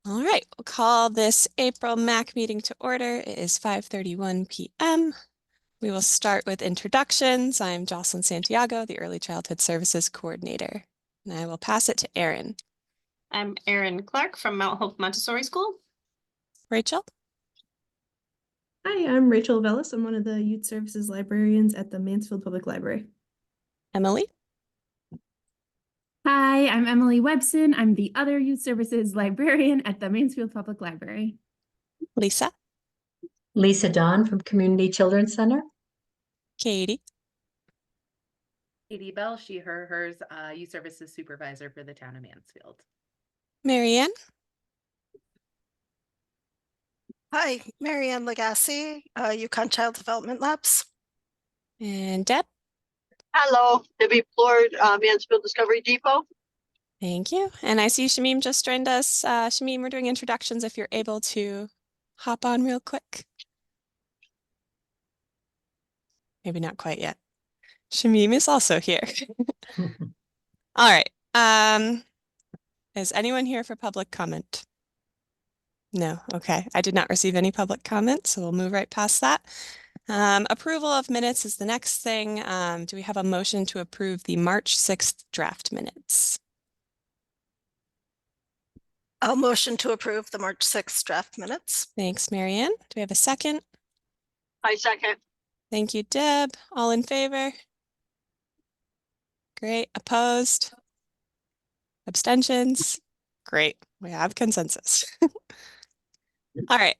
All right, we'll call this April MAC meeting to order. It is 5:31 p.m. We will start with introductions. I'm Jocelyn Santiago, the Early Childhood Services Coordinator, and I will pass it to Erin. I'm Erin Clark from Mount Hope Montessori School. Rachel? Hi, I'm Rachel Vellis. I'm one of the Youth Services Librarians at the Mansfield Public Library. Emily? Hi, I'm Emily Webson. I'm the other Youth Services Librarian at the Mansfield Public Library. Lisa? Lisa Don from Community Children's Center. Katie? Katie Bell, she, her, hers, Youth Services Supervisor for the town of Mansfield. Marianne? Hi, Marianne Legassi, Yukon Child Development Labs. And Deb? Hello, Debbie Plord, Mansfield Discovery Depot. Thank you. And I see Shamim just joined us. Shamim, we're doing introductions if you're able to hop on real quick. Maybe not quite yet. Shamim is also here. All right. Is anyone here for public comment? No. Okay. I did not receive any public comment, so we'll move right past that. Approval of minutes is the next thing. Do we have a motion to approve the March 6th draft minutes? I'll motion to approve the March 6th draft minutes. Thanks, Marianne. Do we have a second? I second. Thank you, Deb. All in favor? Great. Opposed? Abstentions? Great. We have consensus. All right.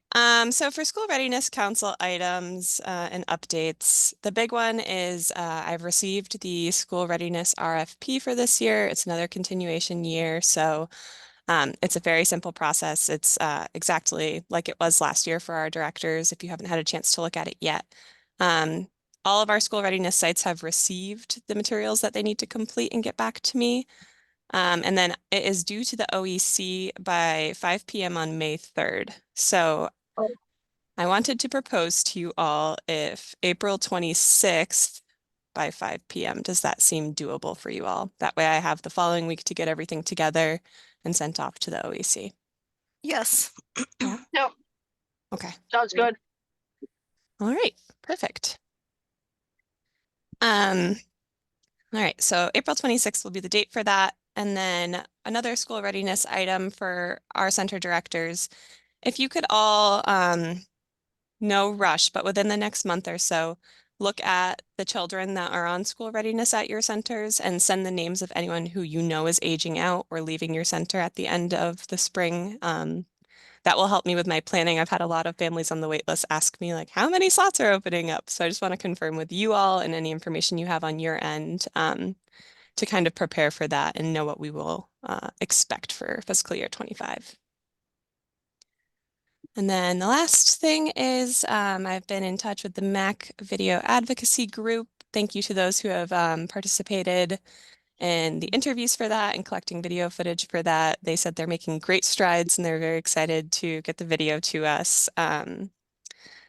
So for School Readiness Council items and updates, the big one is I've received the School Readiness RFP for this year. It's another continuation year. So it's a very simple process. It's exactly like it was last year for our directors, if you haven't had a chance to look at it yet. All of our school readiness sites have received the materials that they need to complete and get back to me. And then it is due to the OEC by 5 p.m. on May 3rd. So I wanted to propose to you all if April 26th by 5 p.m. Does that seem doable for you all? That way I have the following week to get everything together and sent off to the OEC. Yes. Yeah. Yep. Okay. Sounds good. All right. Perfect. All right. So April 26th will be the date for that. And then another school readiness item for our center directors. If you could all, no rush, but within the next month or so, look at the children that are on school readiness at your centers and send the names of anyone who you know is aging out or leaving your center at the end of the spring. That will help me with my planning. I've had a lot of families on the wait list ask me like, how many slots are opening up? So I just want to confirm with you all and any information you have on your end to kind of prepare for that and know what we will expect for fiscal year 25. And then the last thing is I've been in touch with the MAC Video Advocacy Group. Thank you to those who have participated in the interviews for that and collecting video footage for that. They said they're making great strides and they're very excited to get the video to us.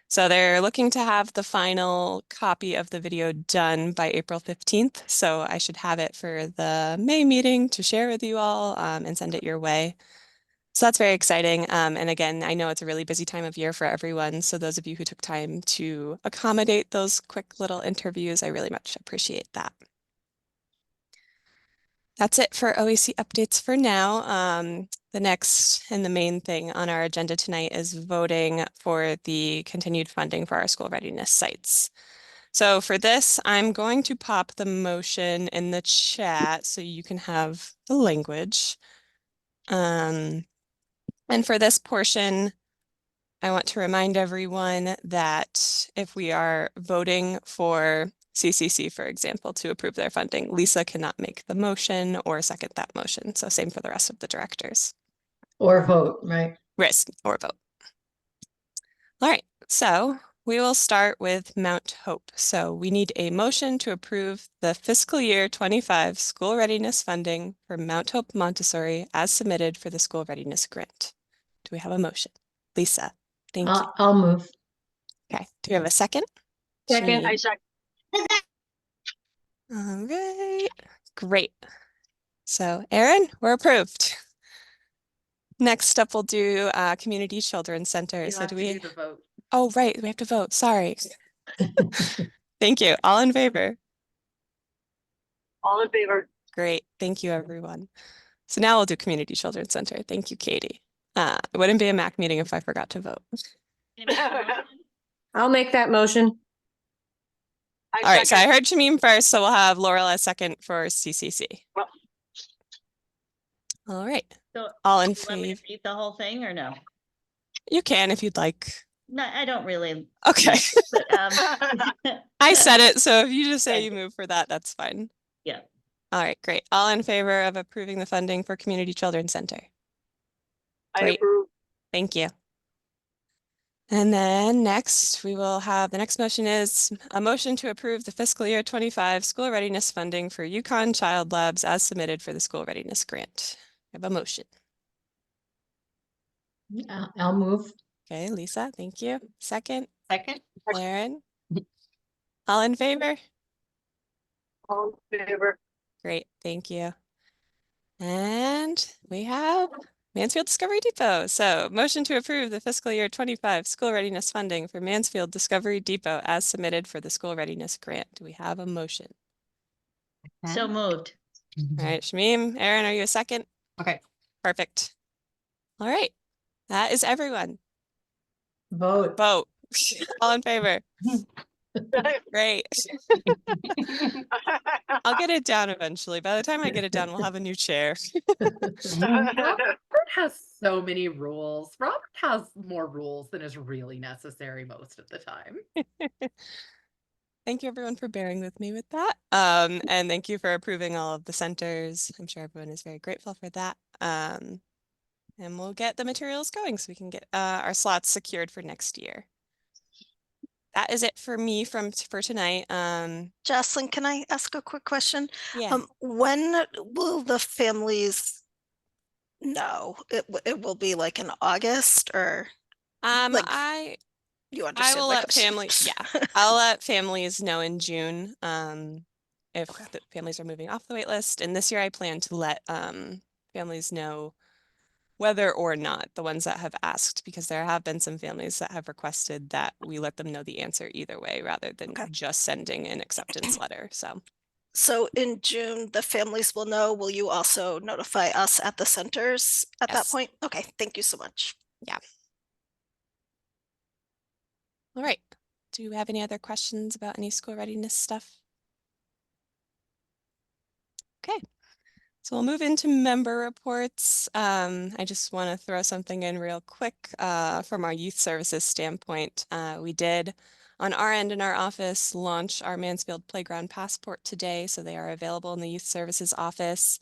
So they're looking to have the final copy of the video done by April 15th. So I should have it for the May meeting to share with you all and send it your way. So that's very exciting. And again, I know it's a really busy time of year for everyone. So those of you who took time to accommodate those quick little interviews, I really much appreciate that. That's it for OEC updates for now. The next and the main thing on our agenda tonight is voting for the continued funding for our school readiness sites. So for this, I'm going to pop the motion in the chat so you can have the language. And for this portion, I want to remind everyone that if we are voting for CCC, for example, to approve their funding, Lisa cannot make the motion or second that motion. So same for the rest of the directors. Or vote, right? Risk or vote. All right, so we will start with Mount Hope. So we need a motion to approve the fiscal year 25 school readiness funding for Mount Hope Montessori as submitted for the school readiness grant. Do we have a motion? Lisa, thank you. I'll move. Okay, do we have a second? Second. I second. All right, great. So Erin, we're approved. Next up, we'll do Community Children's Center. You So have do to we? do the vote. Oh, right. We have to vote. Sorry. Thank you. All in favor? All in favor? Great. Thank you, everyone. So now we'll do Community Children's Center. Thank you, Katie. It wouldn't be a MAC meeting if I forgot to vote. I'll make that motion. All right, so I second. heard Shamim first, so we'll have Laurel as second for CCC. Well- All right, So, all in do you want me to favor? read the whole thing or no? You can if you'd like. No, I don't really. Okay, But, I said it, so if you just say Okay. you move for that, that's fine. Yeah. All right, great. All in favor of approving the funding for Community Children's Center? I Great. approve. Thank you. And then next, we will have, the next motion is a motion to approve the fiscal year 25 school readiness funding for Yukon Child Labs as submitted for the school readiness grant. I have a motion. I'll move. Okay, Lisa, thank you. Second, Second. Aaron. All in favor? All in favor? Great, thank you. And we have Mansfield Discovery Depot. So motion to approve the fiscal year 25 school readiness funding for Mansfield Discovery Depot as submitted for the school readiness grant. Do we have a motion? So moved. All right, Shamim, Aaron, are you a second? Okay. Perfect. All right, that is everyone. Vote. Vote. All in favor? Great. I'll get it down eventually. By the time I get it down, we'll have a new chair. Robert has so many rules. Robert has more rules than is really necessary most of the time. Thank you everyone for bearing with me with that. And thank you for approving all of the centers. I'm sure everyone is very grateful for that. And we'll get the materials going so we can get our slots secured for next year. That is it for me for tonight. Jocelyn, can I ask a quick question? Yeah. When will the families know? It will be like in August or like- you I understand will my let question? families, yeah, I'll let families know in June if Okay. the families are moving off the wait list. And this year I plan to let families know whether or not, the ones that have asked, because there have been some families that have requested that we let them know the answer either way rather than Okay. just sending an acceptance letter. So in June, the families will know. Will you also notify us at the centers at that Yes. point? Okay, thank you so much. All right. Do you have any other questions about any school readiness stuff? Okay. So we'll move into member reports. I just want to throw something in real quick from our youth services standpoint. We did, on our end in our office, launch our Mansfield Playground Passport today, so they are available in the youth services office.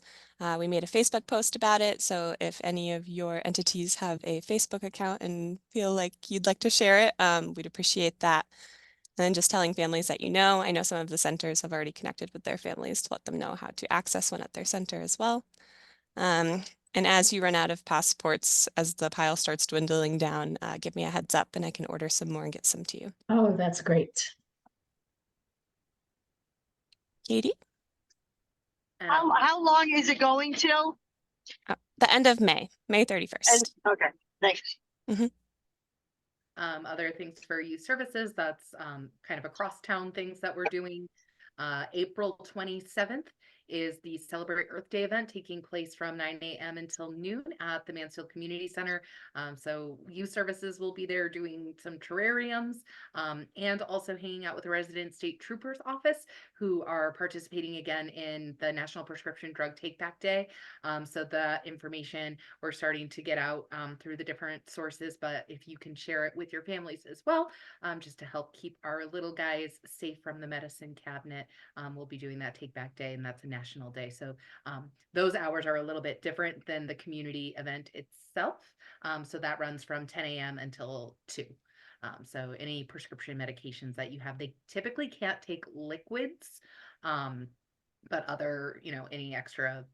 We made a Facebook post about it, so if any of your entities have a Facebook account and feel like you'd like to share it, we'd appreciate that. And then just telling families that I know some of the centers have already connected with their families to let them know how to access one at their center as well. And as you run out of passports, as the pile starts dwindling down, give me a heads up and I can order some more and get some to you. Oh, that's great. Katie? And How long is it going till? The end of May 31st. Okay, thanks. other things for youth services, that's kind of across town things that we're doing. April 27th is the Celebrate Earth Day event taking place from 9 a.m. until noon at the Mansfield Community Center. So youth services will be there doing some terrariums and also hanging out with the resident state troopers office who are participating again in the National Prescription Drug Take Back Day. So the information we're starting to get out through the different sources, but if you can share it with your families as well, just to help keep our little guys safe from the medicine cabinet, we'll be doing that Take Back Day, and that's a national day. So those hours are a little bit different than the community event itself. So that runs from 10 a.m. until 2. So any prescription medications that you have, they typically can't take liquids, but other, any extra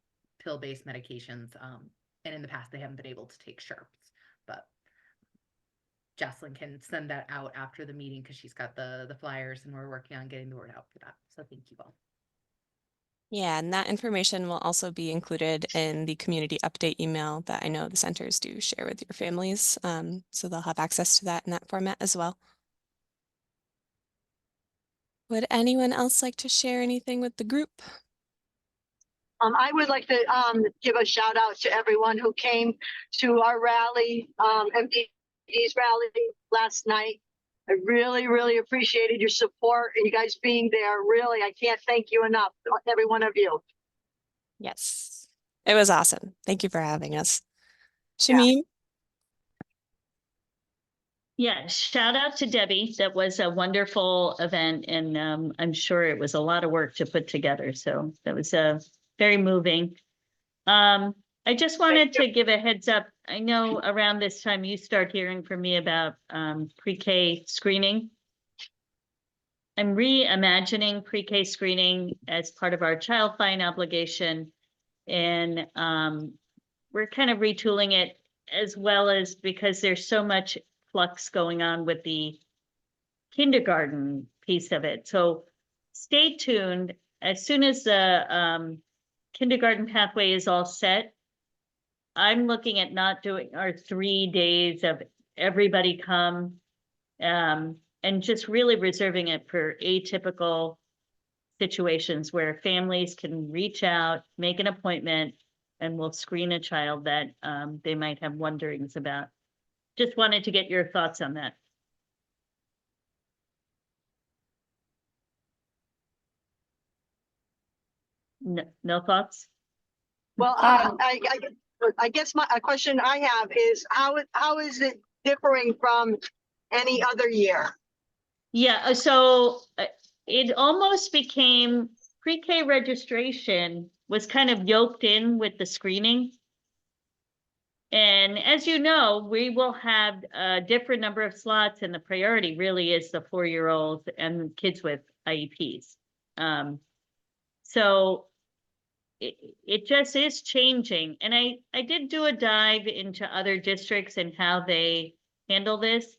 pill-based medications. And in the past, they haven't been able to take sharps, but Jocelyn can send that out after the meeting because she's got the flyers and we're working on getting the word out for that. So thank you all. Yeah, and that information will also be included in the community update email that I know the centers do share with your families. So they'll have access to that in that format as well. Would anyone else like to share anything with the group? I would like to give a shout out to everyone who came to our rally, MPD's rally last night. I really, really appreciated your support and you guys being there. Really, I can't thank you enough, every one of you. Yes, it was awesome. Thank you for having us. Yeah. Shamim? Yeah, shout out to Debbie. That was a wonderful event, and I'm sure it was a lot of work to put together. So that was very moving. I just wanted to give a heads up. I know around this time you start hearing from me about pre-K screening. I'm reimagining pre-K screening as part of our child find obligation. And we're kind of retooling it, as well as because there's so much flux going on with the kindergarten piece of it. So stay tuned. As soon as the kindergarten pathway is all set, I'm looking at not doing our 3 days of everybody come, and just really reserving it for atypical situations where families can reach out, make an appointment, and we'll screen a child that they might have wonderings about. Just wanted to get your thoughts on that. No, no thoughts? Well, I guess my a question I have is how is it differing from any other year? Yeah, so it almost became pre-K registration was kind of yoked in with the screening. And as you know, we will have a different number of slots, and the priority really is the 4-year-olds and kids with IEPs. So it just is changing. And I did do a dive into other districts and how they handle this.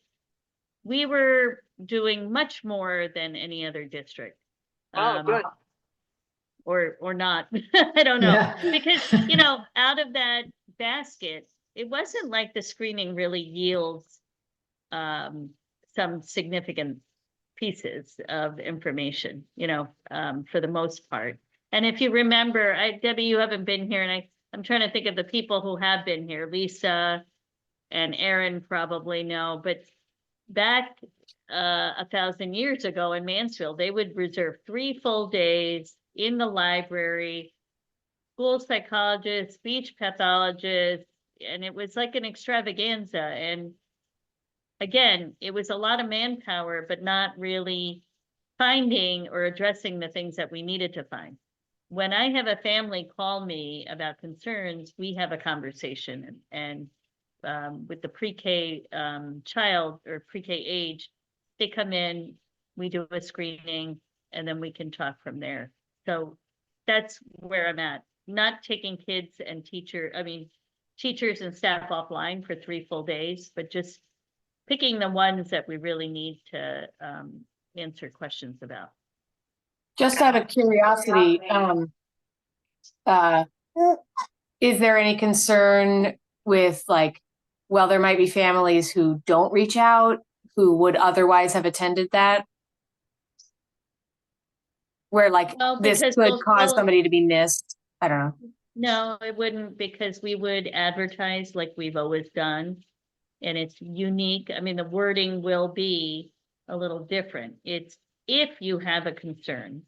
We were doing much more than any other district. Oh, good. Or not, I don't know. Yeah. Because, you know, out of that basket, it wasn't like the screening really yields some significant pieces of information, you know, for the most part. And if you remember, Debbie, you haven't been here, and I'm trying to think of the people who have been here. Lisa and Aaron probably know, but back 1,000 years ago in Mansfield, they would reserve 3 full days in the library, school psychologist, speech pathologist, and it was like an extravaganza. And again, it was a lot of manpower, but not really finding or addressing the things that we needed to find. When I have a family call me about concerns, we have a conversation, and with the pre-K child or pre-K age, they come in, we do a screening, and then we can talk from there. So that's where I'm at. Not taking kids and teachers and staff offline for 3 full days, but just picking the ones that we really need to answer questions about. Just out of curiosity, is there any concern with, like, well, there might be families who don't reach out, who would otherwise have attended that? Where, like, this could cause somebody to be missed? I don't know. No, it wouldn't, because we would advertise like we've always done. And it's unique. I mean, the wording will be a little different. It's if you have a concern,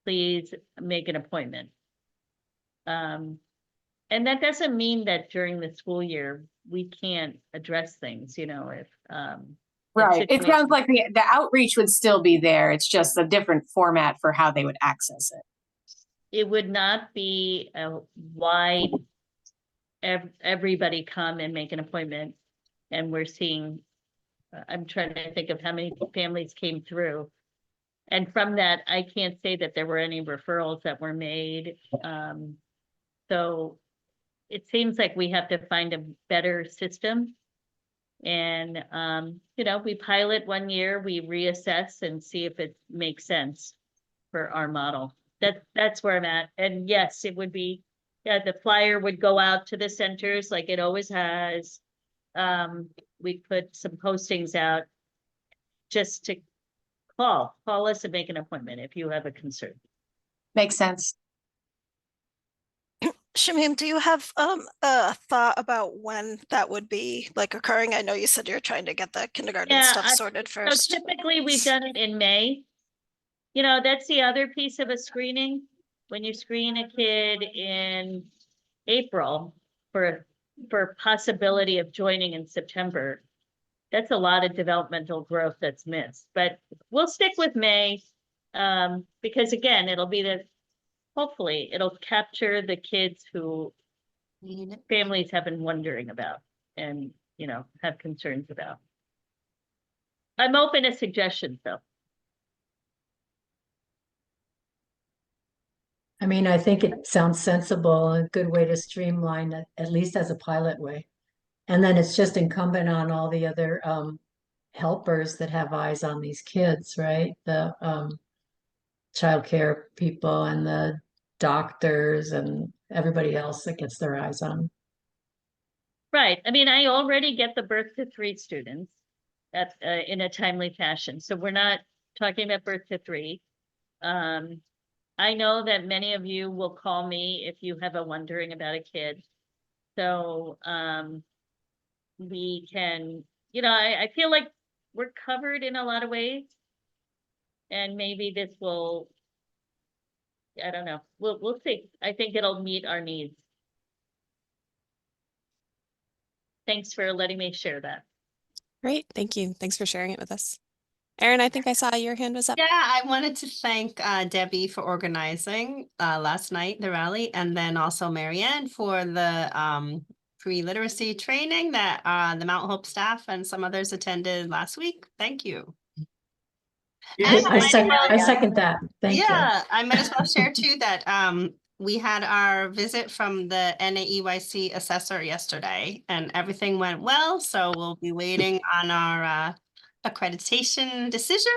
please make an appointment. And that doesn't mean that during the school year, we can't address things, you know, if right. It sounds like the outreach would still be there. It's just a different format for how they would access it. It would not be a wide, everybody come and make an appointment. And we're seeing, I'm trying to think of how many families came through. And from that, I can't say that there were any referrals that were made. So it seems like we have to find a better system. And, you know, we pilot 1 year, we reassess and see if it makes sense for our model. That's where I'm at. And yes, it would be, yeah, the flyer would go out to the centers like it always has. We put some postings out just to call us and make an appointment if you have a concern. Makes sense. Shamim, do you have a thought about when that would be like occurring? I know you said you're trying to get the kindergarten Yeah, stuff sorted So first. typically we've done it in May. You know, that's the other piece of a screening. When you screen a kid in April for possibility of joining in September, that's a lot of developmental growth that's missed. But we'll stick with May, because again, hopefully it'll capture the kids who families have been wondering about and, you know, have concerns about. I'm open to suggestions though. I mean, I think it sounds sensible, a good way to streamline it, at least as a pilot way. And then it's just incumbent on all the other helpers that have eyes on these kids, right? The childcare people and the doctors and everybody else that gets their eyes on. Right. I mean, I already get the birth to 3 students at in a timely fashion. So we're not talking about birth to 3. I know that many of you will call me if you have a wondering about a kid. So we can, you know, I feel like we're covered in a lot of ways. And maybe this will, I don't know, we'll see. I think it'll meet our needs. Thanks for letting me share that. Great, thank you. Thanks for sharing it with us. Erin, I think I saw your hand was up. Yeah, I wanted to thank Debbie for organizing last night, the rally, and then also Marianne for the pre-literacy training that the Mount Hope staff and some others attended last week. Thank you. And I second that. Thank you. yeah, I might as well share too that we had our visit from the NAEYC assessor yesterday and everything went well. So we'll be waiting on our accreditation decision.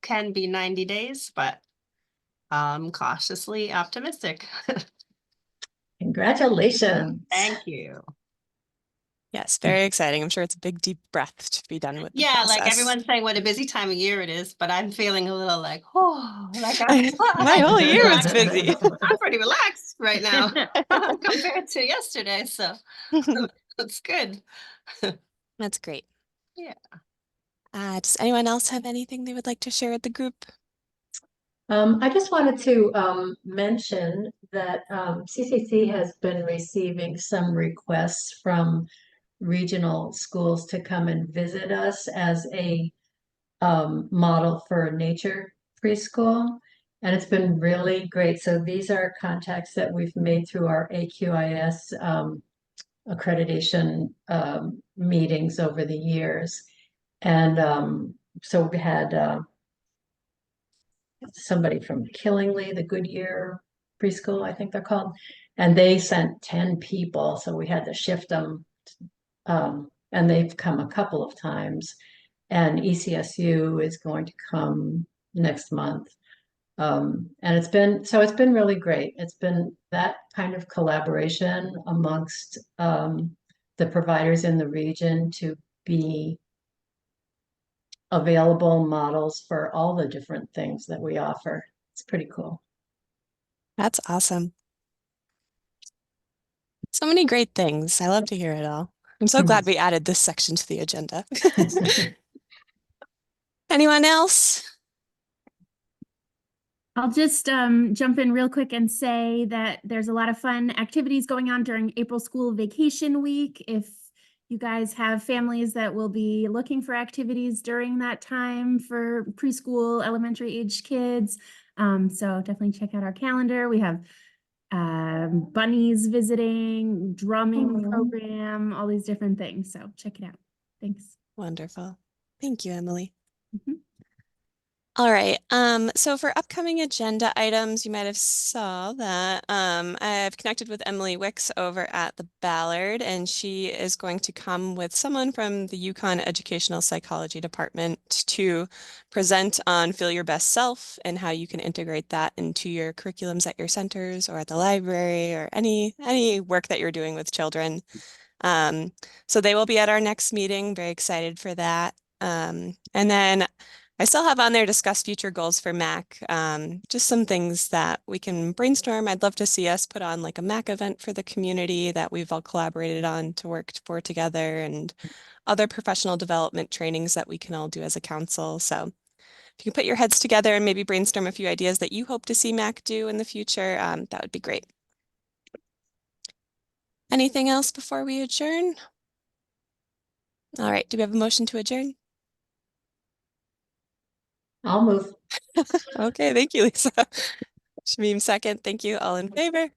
Can be 90 days, but I'm cautiously optimistic. Congratulations. Thank you. Yes, very exciting. I'm sure it's a big, deep breath to be done with the Yeah, like process. everyone's saying what a busy time of year it is, but I'm feeling a little like, oh, like My whole year was busy. I'm pretty relaxed right now compared to yesterday, so that's good. That's great. Yeah. Does anyone else have anything they would like to share with the group? I just wanted to mention that CCC has been receiving some requests from regional schools to come and visit us as a model for a nature preschool. And it's been really great. So these are contacts that we've made through our AQIS accreditation meetings over the years. And so we had somebody from Killingly, the Goodyear preschool, I think they're called, and they sent 10 people. So we had to shift them. And they've come a couple of times. And ECSU is going to come next month. And it's been really great. It's been that kind of collaboration amongst the providers in the region to be available models for all the different things that we offer. It's pretty cool. That's awesome. So many great things. I love to hear it all. I'm so glad we added this section to the agenda. Anyone else? I'll just jump in real quick and say that there's a lot of fun activities going on during April School Vacation Week. If you guys have families that will be looking for activities during that time for preschool, elementary age kids, so definitely check out our calendar. We have bunnies visiting, drumming program, all these different things. So check it out. Thanks. Wonderful. Thank you, Emily. All right. So for upcoming agenda items, you might have saw that I've connected with Emily Wicks over at the Ballard, and she is going to come with someone from the UConn Educational Psychology Department to present on Feel Your Best Self and how you can integrate that into your curriculums at your centers or at the library or any work that you're doing with children. So they will be at our next meeting. Very excited for that. And then I still have on there discuss future goals for MAC, just some things that we can brainstorm. I'd love to see us put on like a MAC event for the community that we've all collaborated on to work for together, and other professional development trainings that we can all do as a council. So if you can put your heads together and maybe brainstorm a few ideas that you hope to see MAC do in the future, that would be great. Anything else before we adjourn? All right, do we have a motion to adjourn? I'll move. Okay, thank you, Lisa. Shamim second, thank you. All in favor?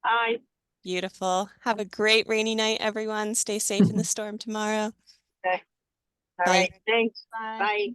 Aye. Beautiful. Have a great rainy night, everyone. Stay safe in the storm tomorrow. Okay. All Bye. right. Thanks. Bye. Bye.